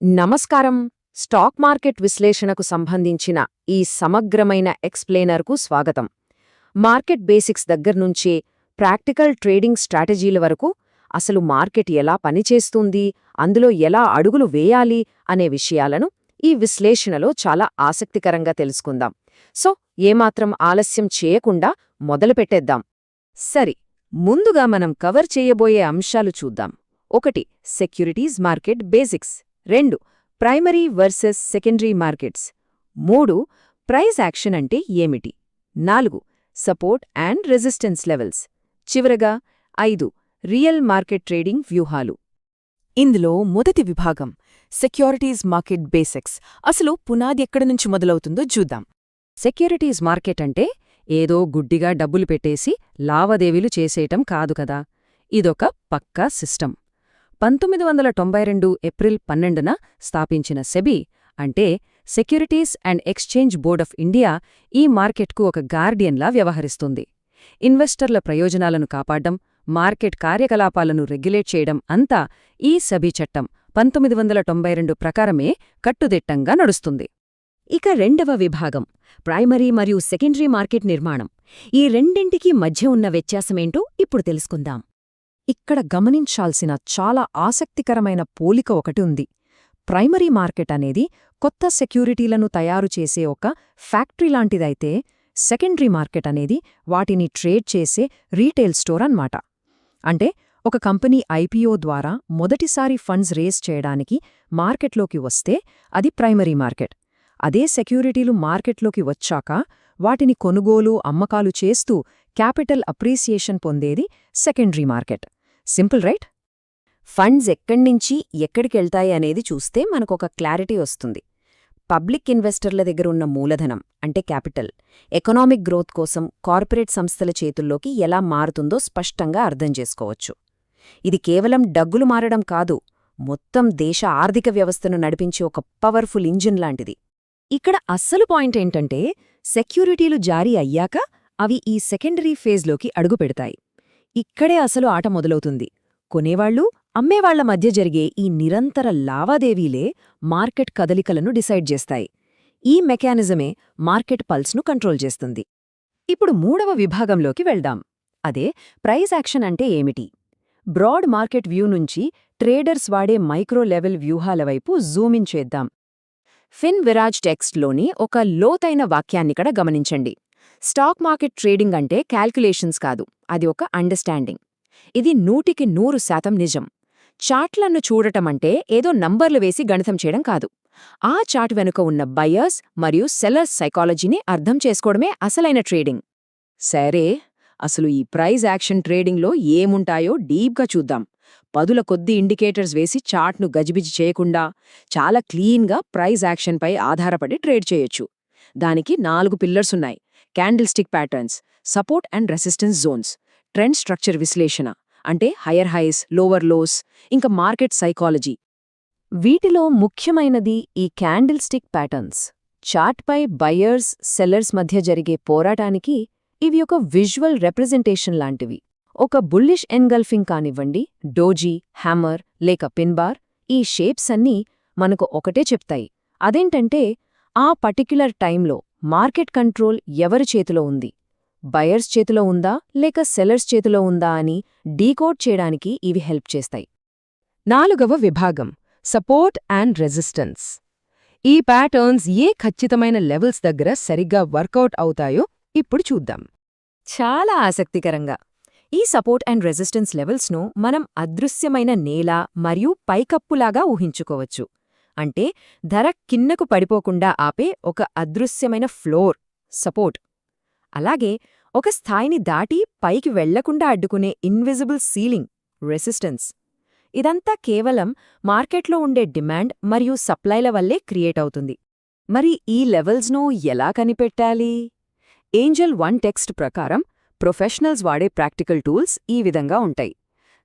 నమస్కారం. Stock market విశ్లేషణకు సంబంధించిన ఈ సమగ్రమైన ఎక్స్ప్లెయినర్కు స్వాగతం. మార్కెట్ బేసిక్స్ దగ్గర్నుంచే ప్రాక్టికల్ ట్రేడింగ్ స్ట్రాటజీల వరకు అసలు మార్కెట్ ఎలా పనిచేస్తుంది, అందులో ఎలా అడుగులు వేయాలి అనే విషయాలను ఈ విశ్లేషణలో చాలా ఆసక్తికరంగా తెలుసుకుందాం. సో, ఏమాత్రం ఆలస్యం చేయకుండా మొదలుపెట్టేద్దాం. సరి, ముందుగా మనం కవర్ చేయబోయే అంశాలు చూద్దాం. 1. Securities market basics. 2. Primary versus secondary markets. 3. Price action అంటే ఏమిటి. 4. Support and resistance levels. చివరగా 5. రియల్ మార్కెట్ ట్రేడింగ్ వ్యూహాలు. ఇందులో మొదటి విభాగం సెక్యూరిటీస్ మార్కెట్ బేసిక్స్. అసలు పునాది ఎక్కడి నుంచి మొదలవుతుందో చూద్దాం. సెక్యూరిటీస్ మార్కెట్ అంటే ఏదో గుడ్డిగా డబ్బులు పెట్టేసి లావాదేవీలు చేసేయటం కాదు కదా. ఇదొక పక్కా సిస్టమ్. 1992 ఏప్రిల్ 12న స్థాపించిన సెబీ అంటే securities and exchange board of India ఈ మార్కెట్కు ఒక గార్డియన్లా వ్యవహరిస్తుంది. ఇన్వెస్టర్ల ప్రయోజనాలను కాపాడ్డం, మార్కెట్ కార్యకలాపాలను రెగ్యులేట్ చేయడం అంతా ఈ సెబీ చట్టం 1992 ప్రకారమే కట్టుదిట్టంగా నడుస్తుంది. ఇక రెండవ విభాగం ప్రైమరీ మరియు సెకండరీ మార్కెట్ నిర్మాణం. ఈ రెండింటికీ మధ్య ఉన్న వ్యత్యాసమేంటో ఇప్పుడు తెలుసుకుందాం. ఇక్కడ గమనించాల్సిన చాలా ఆసక్తికరమైన పోలిక ఒకటి ఉంది. ప్రైమరీ మార్కెట్ అనేది కొత్త సెక్యూరిటీలను తయారు చేసే ఒక ఫ్యాక్టరీ లాంటిదైతే, సెకండరీ మార్కెట్ అనేది వాటిని ట్రేడ్ చేసే రీటైల్ స్టోర్ అన్నమాట. అంటే ఒక కంపెనీ ఐపీఓ ద్వారా మొదటిసారి ఫండ్స్ రేజ్ చేయడానికి మార్కెట్లోకి వస్తే అది ప్రైమరీ మార్కెట్. అదే సెక్యూరిటీలు మార్కెట్లోకి వచ్చాక వాటిని కొనుగోలు, అమ్మకాలు చేస్తూ క్యాపిటల్ అప్రీసియేషన్ పొందేది secondary market. Simple right? Funds ఎక్కడ్నించి ఎక్కడికెళ్తాయి అనేది చూస్తే మనకొక క్లారిటీ వస్తుంది. పబ్లిక్ ఇన్వెస్టర్ల దగ్గరున్న మూలధనం అంటే క్యాపిటల్, ఎకనామిక్ గ్రోత్ కోసం కార్పొరేట్ సంస్థల చేతుల్లోకి ఎలా మారుతుందో స్పష్టంగా అర్థం చేసుకోవచ్చు. ఇది కేవలం డగ్గులు మారడం కాదు, మొత్తం దేశ ఆర్థిక వ్యవస్థను నడిపించే ఒక పవర్ఫుల్ ఇంజిన్ లాంటిది. ఇక్కడ అస్సలు పాయింట్ ఏంటంటే, సెక్యూరిటీలు జారీ అయ్యాక అవి ఈ సెకండరీ ఫేజ్లోకి అడుగుపెడతాయి. ఇక్కడే అసలు ఆట మొదలవుతుంది. కొనేవాళ్లు, అమ్మేవాళ్ల మధ్య జరిగే ఈ నిరంతర లావాదేవీలే మార్కెట్ కదలికలను డిసైడ్ చేస్తాయి. ఈ మెకానిజమే మార్కెట్ పల్స్ను కంట్రోల్ చేస్తుంది. ఇప్పుడు మూడవ విభాగంలోకి వెళ్దాం. అదే ప్రైస్ యాక్షన్ అంటే ఏమిటి. బ్రాడ్ మార్కెట్ వ్యూ నుంచి ట్రేడర్స్ వాడే మైక్రో లెవెల్ వ్యూహాల వైపు జూమిన్ చేద్దాం. ఫిన్ విరాజ్ టెక్స్ట్లోని ఒక లోతైన వాక్యాన్నిక్కడ గమనించండి. స్టాక్ మార్కెట్ ట్రేడింగ్ అంటే క్యాల్కులేషన్స్ కాదు, అది ఒక అండర్స్టాండింగ్. ఇది 100% నిజం. చార్ట్లను చూడటమంటే ఏదో నంబర్లు వేసి గణితం చేయడం కాదు. ఆ చార్ట్ వెనుక ఉన్న బయర్స్ మరియు సెల్లర్స్ సైకాలజీని అర్థం చేసుకోవడమే అసలైన ట్రేడింగ్. సరే, అసలు ఈ ప్రైస్ యాక్షన్ ట్రేడింగ్లో ఏముంటాయో డీప్గా చూద్దాం. పదుల కొద్ది ఇండికేటర్స్ వేసి చార్ట్ను గజిబిజి చేయకుండా చాలా క్లీన్గా ప్రైస్ యాక్షన్పై ఆధారపడి ట్రేడ్ చేయొచ్చు. దానికి 4 పిల్లర్సున్నాయి: candlestick patterns, support and resistance zones, trend structure విశ్లేషణ అంటే హయ్యర్ హైస్, లోవర్ లోస్, ఇంకా మార్కెట్ సైకాలజీ. వీటిలో ముఖ్యమైనది ఈ క్యాండిల్ స్టిక్ ప్యాటర్న్స్. చార్ట్పై బయర్స్, సెల్లర్స్ మధ్య జరిగే పోరాటానికి ఇవి ఒక విజువల్ రిప్రజెంటేషన్ లాంటివి. ఒక బుల్లిష్ ఎన్గల్ఫింగ్ కానివ్వండి, డోజీ, హ్యామర్ లేక పిన్బార్, ఈ షేప్స్ అన్నీ మనకు ఒకటే చెప్తాయి. అదేంటంటే ఆ పర్టిక్యులర్ టైంలో మార్కెట్ కంట్రోల్ ఎవరి చేతిలో ఉంది, బయర్స్ చేతిలో ఉందా లేక సెల్లర్స్ చేతిలో ఉందా అని డీకోడ్ చేయడానికి ఇవి హెల్ప్ చేస్తాయి. నాలుగవ విభాగం సపోర్ట్ అండ్ రెసిస్టెన్స్. ఈ ప్యాటర్న్స్ ఏ ఖచ్చితమైన లెవెల్స్ దగ్గర సరిగ్గా వర్కౌట్ అవుతాయో ఇప్పుడు చూద్దాం. చాలా ఆసక్తికరంగా ఈ సపోర్ట్ అండ్ రెసిస్టెన్స్ లెవెల్స్ను మనం అదృశ్యమైన నేల మరియు పైకప్పులాగా ఊహించుకోవచ్చు. అంటే ధర కిందకు పడిపోకుండా ఆపే ఒక అదృశ్యమైన ఫ్లోర్ సపోర్ట్, అలాగే ఒక స్థాయిని దాటి పైకి వెళ్లకుండా అడ్డుకునే ఇన్విజిబుల్ సీలింగ్ రెసిస్టెన్స్. ఇదంతా కేవలం మార్కెట్లో ఉండే డిమాండ్ మరియు సప్లైల వల్లే క్రియేట్ అవుతుంది. మరి ఈ లెవెల్స్ను ఎలా కనిపెట్టాలి? ఏంజెల్ 1 టెక్స్ట్ ప్రకారం ప్రొఫెషనల్స్ వాడే ప్రాక్టికల్ టూల్స్ ఈ విధంగా ఉంటాయి.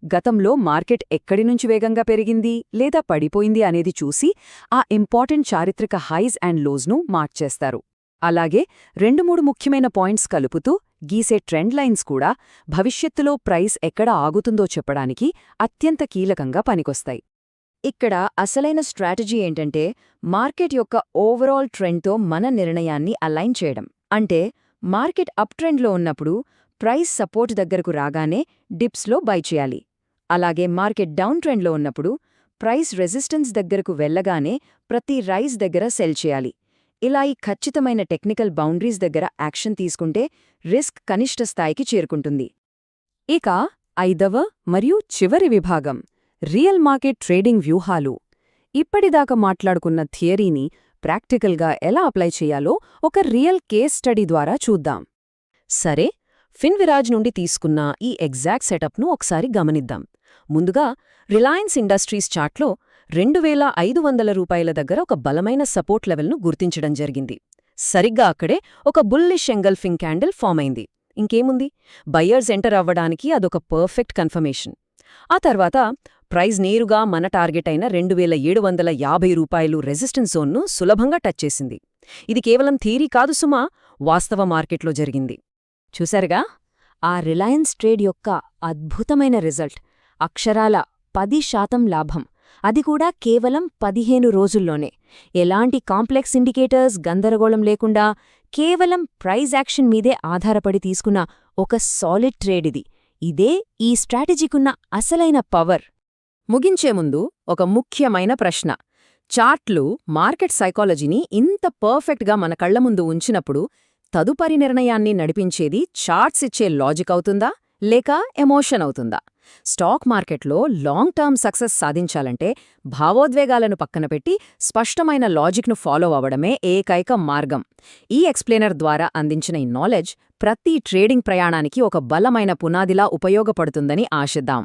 గతంలో మార్కెట్ ఎక్కడి నుంచి వేగంగా పెరిగింది లేదా పడిపోయింది అనేది చూసి ఆ ఇంపార్టెంట్ చారిత్రక హైస్ అండ్ లోస్ను మార్క్ చేస్తారు. అలాగే 2-3 ముఖ్యమైన పాయింట్స్ కలుపుతూ గీసే ట్రెండ్ లైన్స్ కూడా భవిష్యత్తులో ప్రైస్ ఎక్కడ ఆగుతుందో చెప్పడానికి అత్యంత కీలకంగా పనికొస్తాయి. ఇక్కడ అసలైన స్ట్రాటజీ ఏంటంటే మార్కెట్ యొక్క ఓవరాల్ ట్రెండ్తో మన నిర్ణయాన్ని అలైన్ చేయడం. అంటే మార్కెట్ అప్ ట్రెండ్లో ఉన్నప్పుడు ప్రైస్ సపోర్ట్ దగ్గరకు రాగానే డిప్స్లో బై చేయాలి. అలాగే మార్కెట్ డౌన్ ట్రెండ్లో ఉన్నప్పుడు ప్రైస్ రెసిస్టెన్స్ దగ్గరకు వెళ్లగానే ప్రతి రైజ్ దగ్గర సెల్ చేయాలి. ఇలా ఈ ఖచ్చితమైన టెక్నికల్ బౌండరీస్ దగ్గర యాక్షన్ తీసుకుంటే రిస్క్ కనిష్ట స్థాయికి చేరుకుంటుంది. ఇక 5వ మరియు చివరి విభాగం రియల్ మార్కెట్ ట్రేడింగ్ వ్యూహాలు. ఇప్పటిదాకా మాట్లాడుకున్న థియరీని ప్రాక్టికల్గా ఎలా అప్లై చేయాలో ఒక రియల్ కేస్ స్టడీ ద్వారా చూద్దాం. సరే, ఫిన్విరాజ్ నుండి తీసుకున్న ఈ ఎగ్జాక్ట్ సెటప్ను ఒకసారి గమనిద్దాం. ముందుగా రిలయన్స్ ఇండస్ట్రీస్ చార్ట్లో 2500 రూపాయల దగ్గర ఒక బలమైన సపోర్ట్ లెవెల్ను గుర్తించడం జరిగింది. సరిగ్గా అక్కడే ఒక బుల్లిష్ ఎంగల్ఫింగ్ క్యాండిల్ ఫామ్ అయింది. ఇంకేముంది, బయ్యర్స్ ఎంటర్ అవ్వడానికి అదొక పర్ఫెక్ట్ కన్ఫర్మేషన్. ఆ తర్వాత ప్రైస్ నేరుగా మన టార్గెట్ అయిన 2750 రూపాయలు రెసిస్టెన్స్ జోన్ను సులభంగా టచ్ చేసింది. ఇది కేవలం థియరీ కాదు సుమా, వాస్తవ మార్కెట్లో జరిగింది. చూశారుగా, ఆ రిలయన్స్ ట్రేడ్ యొక్క అద్భుతమైన రిజల్ట్. అక్షరాల 10% లాభం, అది కూడా కేవలం 15 రోజుల్లోనే. ఎలాంటి కాంప్లెక్స్ ఇండికేటర్స్, గందరగోళం లేకుండా కేవలం ప్రైజ్ యాక్షన్ మీదే ఆధారపడి తీసుకున్న ఒక సాలిడ్ ట్రేడ్ ఇది. ఇదే ఈ స్ట్రాటజీకున్న అసలైన పవర్. ముగించే ముందు ఒక ముఖ్యమైన ప్రశ్న. చార్ట్లు మార్కెట్ సైకాలజీని ఇంత పర్ఫెక్ట్గా మన కళ్ల ముందు ఉంచినప్పుడు తదుపరి నిర్ణయాన్ని నడిపించేది చార్ట్స్ ఇచ్చే లాజిక్ అవుతుందా లేక ఎమోషన్ అవుతుందా? స్టాక్ మార్కెట్లో లాంగ్ టర్మ్ సక్సెస్ సాధించాలంటే భావోద్వేగాలను పక్కనపెట్టి స్పష్టమైన లాజిక్ను ఫాలో అవ్వడమే ఏకైక మార్గం. ఈ ఎక్స్ప్లెయినర్ ద్వారా అందించిన ఈ నాలెడ్జ్ ప్రతి ట్రేడింగ్ ప్రయాణానికి ఒక బలమైన పునాదిలా ఉపయోగపడుతుందని ఆశిద్దాం.